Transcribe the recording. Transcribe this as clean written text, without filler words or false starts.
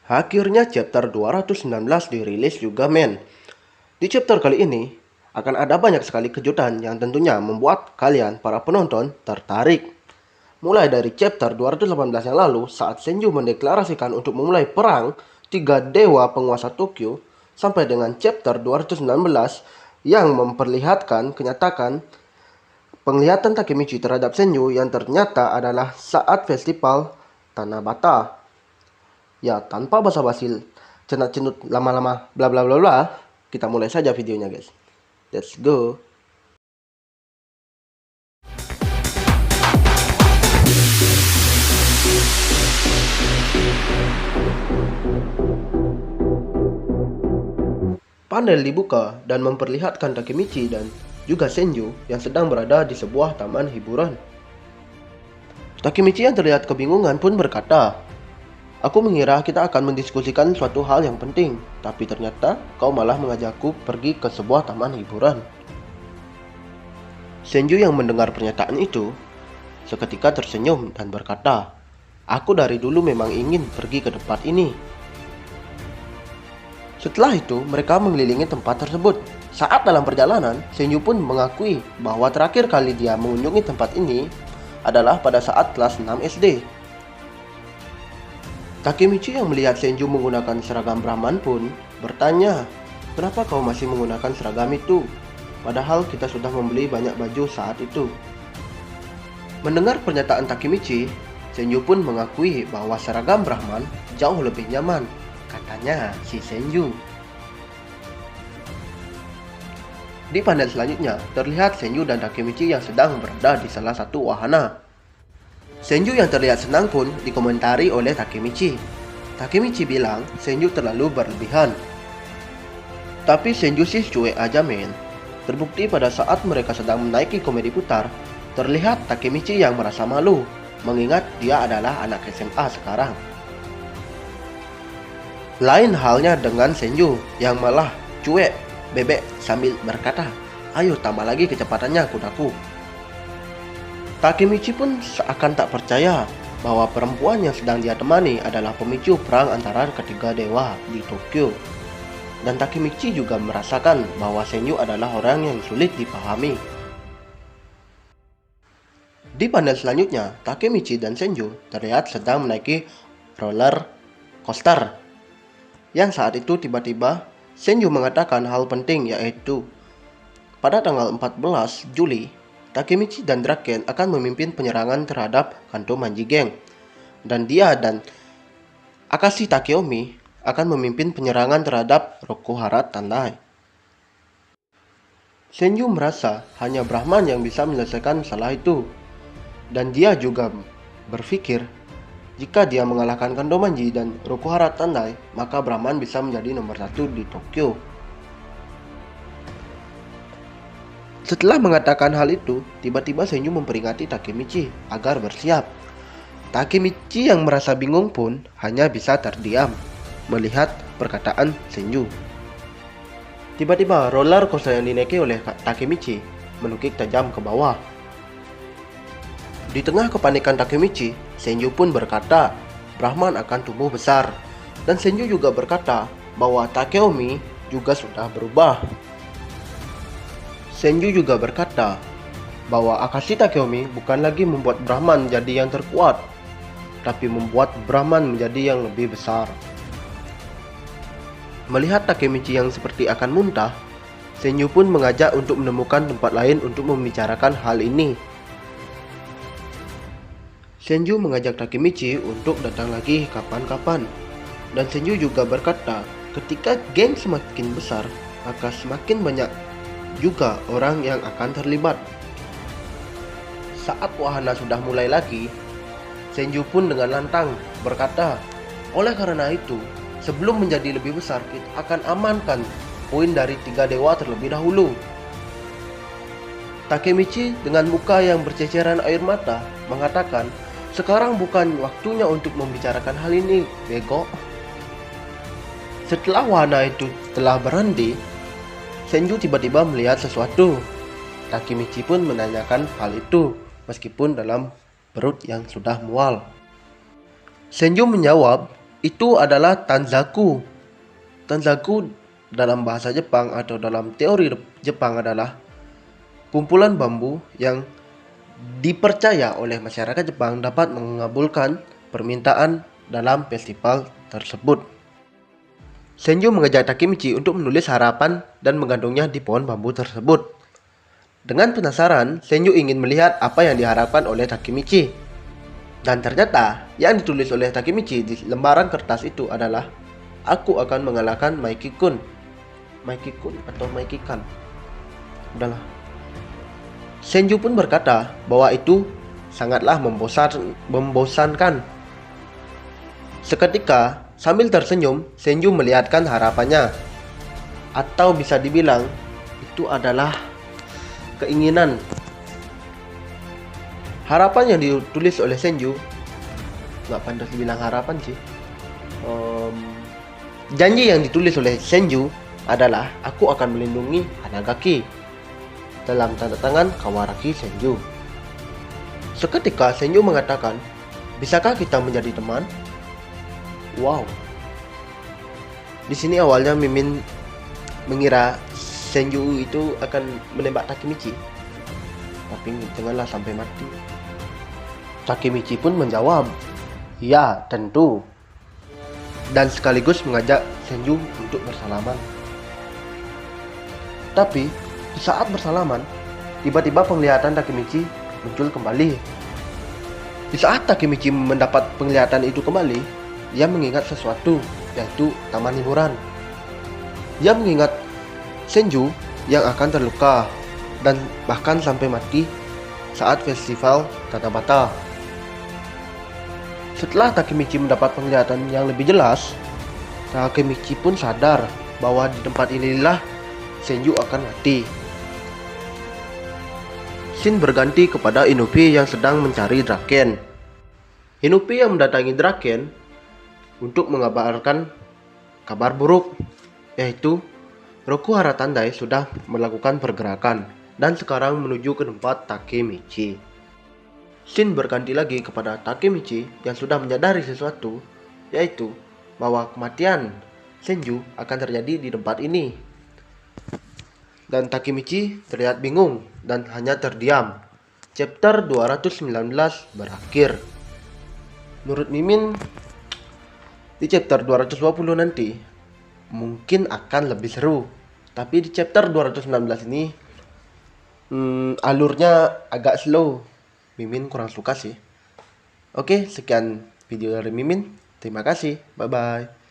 Akhirnya chapter 219 dirilis juga men. Di chapter kali ini akan ada banyak sekali kejutan yang tentunya membuat kalian para penonton tertarik. Mulai dari chapter 218 yang lalu saat Senju mendeklarasikan untuk memulai perang tiga dewa penguasa Tokyo sampai dengan chapter 219 yang memperlihatkan kenyataan penglihatan Takemichi terhadap Senju yang ternyata adalah saat festival Tanabata. Ya, tanpa basa-basi, cenat-cenut lama-lama, bla bla bla bla, kita mulai saja videonya guys. Let's go. Panel dibuka dan memperlihatkan Takemichi dan juga Senju yang sedang berada di sebuah taman hiburan. Takemichi yang terlihat kebingungan pun berkata, "Aku mengira kita akan mendiskusikan suatu hal yang penting, tapi ternyata kau malah mengajakku pergi ke sebuah taman hiburan." Senju yang mendengar pernyataan itu seketika tersenyum dan berkata, "Aku dari dulu memang ingin pergi ke tempat ini." Setelah itu, mereka mengelilingi tempat tersebut. Saat dalam perjalanan, Senju pun mengakui bahwa terakhir kali dia mengunjungi tempat ini adalah pada saat kelas 6 SD. Takemichi yang melihat Senju menggunakan seragam Brahman pun bertanya, "Kenapa kau masih menggunakan seragam itu? Padahal kita sudah membeli banyak baju saat itu." Mendengar pernyataan Takemichi, Senju pun mengakui bahwa seragam Brahman jauh lebih nyaman, katanya si Senju. Di panel selanjutnya, terlihat Senju dan Takemichi yang sedang berada di salah satu wahana. Senju yang terlihat senang pun dikomentari oleh Takemichi. Takemichi bilang Senju terlalu berlebihan. Tapi Senju sih cuek aja men. Terbukti pada saat mereka sedang menaiki komedi putar, terlihat Takemichi yang merasa malu, mengingat dia adalah anak SMA sekarang. Lain halnya dengan Senju yang malah cuek, bebek sambil berkata, "Ayo tambah lagi kecepatannya kudaku." Takemichi pun seakan tak percaya bahwa perempuan yang sedang dia temani adalah pemicu perang antara ketiga dewa di Tokyo. Dan Takemichi juga merasakan bahwa Senju adalah orang yang sulit dipahami. Di panel selanjutnya, Takemichi dan Senju terlihat sedang menaiki roller coaster. Yang saat itu tiba-tiba Senju mengatakan hal penting, yaitu pada tanggal 14 Juli, Takemichi dan Draken akan memimpin penyerangan terhadap Kanto Manji Gang. Dan dia dan Akashi Takeomi akan memimpin penyerangan terhadap Rokuhara Tandai. Senju merasa hanya Brahman yang bisa menyelesaikan masalah itu. Dan dia juga berpikir, jika dia mengalahkan Kanto Manji dan Rokuhara Tandai, maka Brahman bisa menjadi nomor 1 di Tokyo. Setelah mengatakan hal itu, tiba-tiba Senju memperingati Takemichi agar bersiap. Takemichi yang merasa bingung pun hanya bisa terdiam melihat perkataan Senju. Tiba-tiba roller coaster yang dinaiki oleh Takemichi menukik tajam ke bawah. Di tengah kepanikan Takemichi, Senju pun berkata Brahman akan tumbuh besar. Dan Senju juga berkata bahwa Takeomi juga sudah berubah. Senju juga berkata bahwa Akashi Takeomi bukan lagi membuat Brahman jadi yang terkuat, tapi membuat Brahman menjadi yang lebih besar. Melihat Takemichi yang seperti akan muntah, Senju pun mengajak untuk menemukan tempat lain untuk membicarakan hal ini. Senju mengajak Takemichi untuk datang lagi kapan-kapan. Dan Senju juga berkata, ketika geng semakin besar, maka semakin banyak juga orang yang akan terlibat. Saat wahana sudah mulai lagi, Senju pun dengan lantang berkata, oleh karena itu, sebelum menjadi lebih besar, kita akan amankan poin dari tiga dewa terlebih dahulu. Takemichi dengan muka yang berceceran air mata mengatakan, sekarang bukan waktunya untuk membicarakan hal ini, bego. Setelah wahana itu telah berhenti, Senju tiba-tiba melihat sesuatu. Takemichi pun menanyakan hal itu, meskipun dalam perut yang sudah mual. Senju menjawab itu adalah Tanzaku. Tanzaku dalam bahasa Jepang atau dalam teori Jepang adalah kumpulan bambu yang dipercaya oleh masyarakat Jepang dapat mengabulkan permintaan dalam festival tersebut. Senju mengajak Takemichi untuk menulis harapan dan menggantungnya di pohon bambu tersebut. Dengan penasaran, Senju ingin melihat apa yang diharapkan oleh Takemichi. Dan ternyata, yang ditulis oleh Takemichi di lembaran kertas itu adalah, "Aku akan mengalahkan Maiki-kun." Maiki-kun atau Maiki-kan. Udahlah. Senju pun berkata bahwa itu sangatlah membosankan. Seketika, sambil tersenyum, Senju melihatkan harapannya. Atau bisa dibilang, itu adalah keinginan. Harapan yang ditulis oleh Senju, nggak pantas dibilang harapan sih. Janji yang ditulis oleh Senju adalah, "Aku akan melindungi Hanagaki." Dalam tanda tangan Kawaraki Senju. Seketika Senju mengatakan, "Bisakah kita menjadi teman?" Wow. Di sini awalnya Mimin mengira Senju itu akan menembak Takemichi, tapi janganlah sampai mati. Takemichi pun menjawab, "Ya, tentu." Dan sekaligus mengajak Senju untuk bersalaman. Tapi di saat bersalaman, tiba-tiba penglihatan Takemichi muncul kembali. Di saat Takemichi mendapat penglihatan itu kembali, dia mengingat sesuatu, yaitu taman hiburan. Dia mengingat Senju yang akan terluka dan bahkan sampai mati saat festival Tatabata. Setelah Takemichi mendapat penglihatan yang lebih jelas, Takemichi pun sadar bahwa di tempat inilah Senju akan mati. Scene berganti kepada Inupi yang sedang mencari Draken. Inupi yang mendatangi Draken untuk mengabarkan kabar buruk, yaitu Roku Hara Tandai sudah melakukan pergerakan dan sekarang menuju ke tempat Takemichi. Scene berganti lagi kepada Takemichi yang sudah menyadari sesuatu, yaitu bahwa kematian Senju akan terjadi di tempat ini. Dan Takemichi terlihat bingung dan hanya terdiam. Chapter 219 berakhir. Menurut Mimin, di chapter 220 nanti mungkin akan lebih seru. Tapi di chapter 219 ini alurnya agak slow. Mimin kurang suka sih. Oke, sekian video dari Mimin. Terima kasih. Bye-bye.